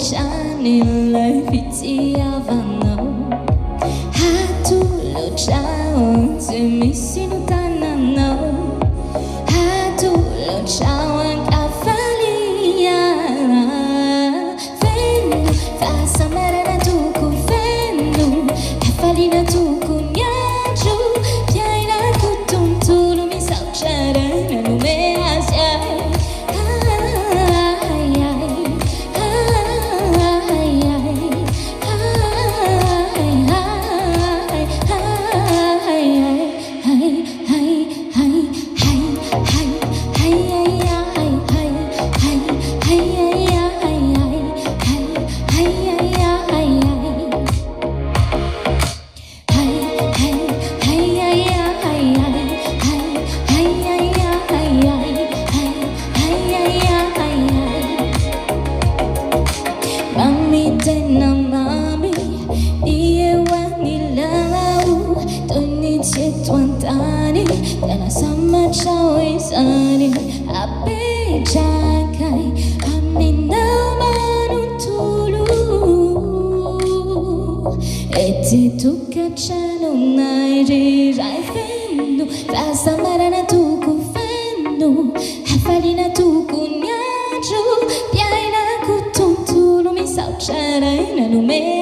lontani le viziavano. A tu lo ciao, se mi si lontanano. A tu lo ciao, anche a falia. Venno, fa samara tu con venno, a falina tu con ghiaccio. Piai la cutuntu, mi sauciare, non me asia. Mami tena mami, dia wanilau, toni cietuantani, tena sama cawesani, ape jakai, amina manutulu, eti tu kacano nairi rai fendo, fasa marana tu ku fendo, hafalina tu ku nyajo, piaina ku tuntu. Sauciare nel lume